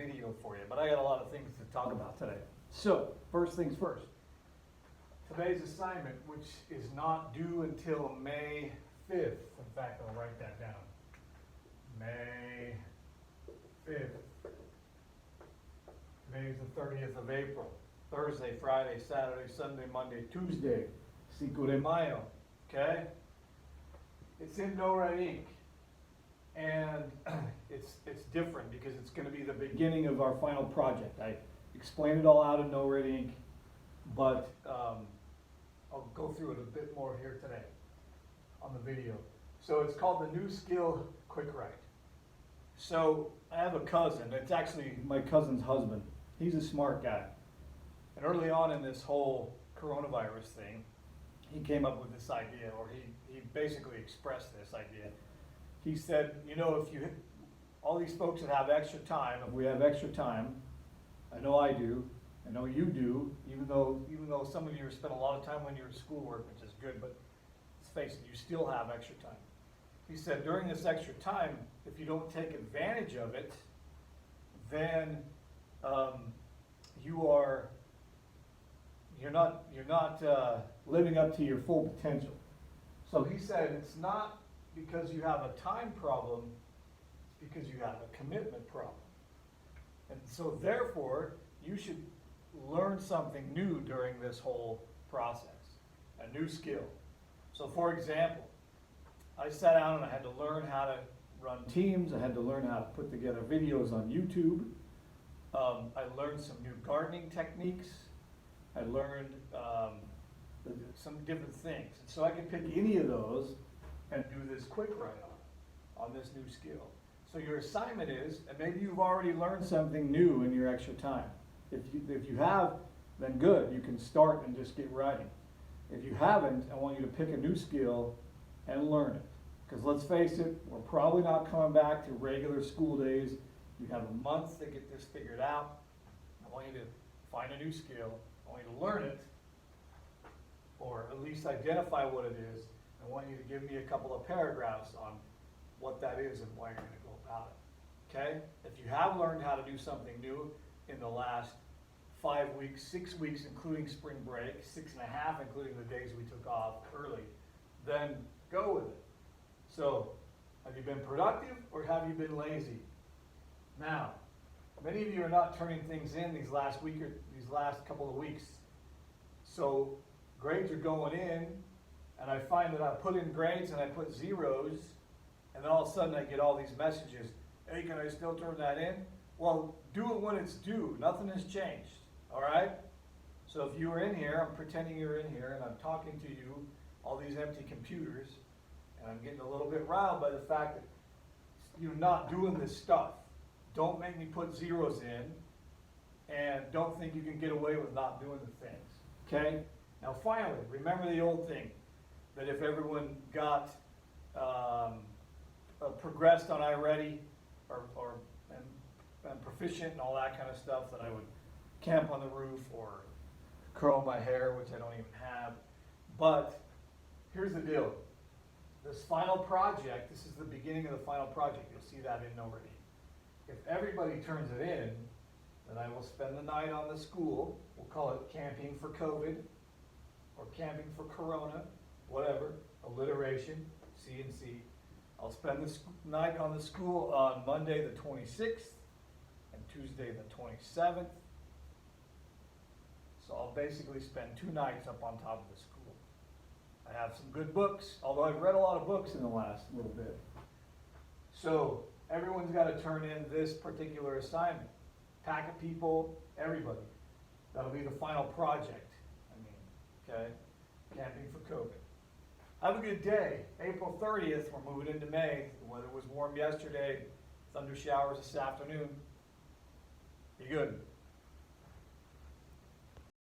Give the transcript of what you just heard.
video for you, but I got a lot of things to talk about today. So, first things first. Today's assignment, which is not due until May 5th. In fact, I'll write that down. May 5th. Today is the 30th of April. Thursday, Friday, Saturday, Sunday, Monday, Tuesday. Cinco de Mayo. Okay? It's in No Red Ink. And it's different because it's going to be the beginning of our final project. I explained it all out in No Red Ink, but I'll go through it a bit more here today on the video. So it's called the New Skill Quick Write. So I have a cousin. It's actually my cousin's husband. He's a smart guy. And early on in this whole coronavirus thing, he came up with this idea, or he basically expressed this idea. He said, you know, if you, all these folks that have extra time, if we have extra time, I know I do, I know you do, even though some of you spend a lot of time on your schoolwork, which is good, but let's face it, you still have extra time. He said, during this extra time, if you don't take advantage of it, then you're not living up to your full potential. So he said, it's not because you have a time problem, it's because you have a commitment problem. And so therefore, you should learn something new during this whole process, a new skill. So for example, I sat down and I had to learn how to run teams, I had to learn how to put together videos on YouTube. I learned some new gardening techniques. I learned some different things. And so I can pick any of those and do this quick write on this new skill. So your assignment is, and maybe you've already learned something new in your extra time. If you have, then good, you can start and just get writing. If you haven't, I want you to pick a new skill and learn it. Because let's face it, we're probably not coming back to regular school days. You have a month to get this figured out. I want you to find a new skill. I want you to learn it, or at least identify what it is. I want you to give me a couple of paragraphs on what that is and why you're going to go about it. Okay? If you have learned how to do something new in the last 5 weeks, 6 weeks, including spring break, 6.5, including the days we took off early, then go with it. So, have you been productive or have you been lazy? Now, many of you are not turning things in these last week or these last couple of weeks. So, grades are going in, and I find that I put in grades and I put zeros, and then all of a sudden I get all these messages. Hey, can I still turn that in? Well, do it when it's due. Nothing has changed. All right? So if you were in here, I'm pretending you're in here, and I'm talking to you, all these empty computers, and I'm getting a little bit riled by the fact that you're not doing this stuff. Don't make me put zeros in, and don't think you can get away with not doing the things. Okay? Now finally, remember the old thing, that if everyone got progressed on iReady and proficient and all that kind of stuff, that I would camp on the roof or curl my hair, which I don't even have. But here's the deal. This final project, this is the beginning of the final project. You'll see that in No Red Ink. If everybody turns it in, then I will spend the night on the school. We'll call it Camping for COVID or Camping for Corona, whatever, alliteration, C&C. I'll spend the night on the school on Monday the 26th and Tuesday the 27th. So I'll basically spend 2 nights up on top of the school. I have some good books, although I've read a lot of books in the last little bit. So everyone's got to turn in this particular assignment. Pack of people, everybody. That'll be the final project. Okay? Camping for COVID. Have a good day. April 30th, we're moving into May. The weather was warm yesterday. Thunder showers this afternoon. Be good.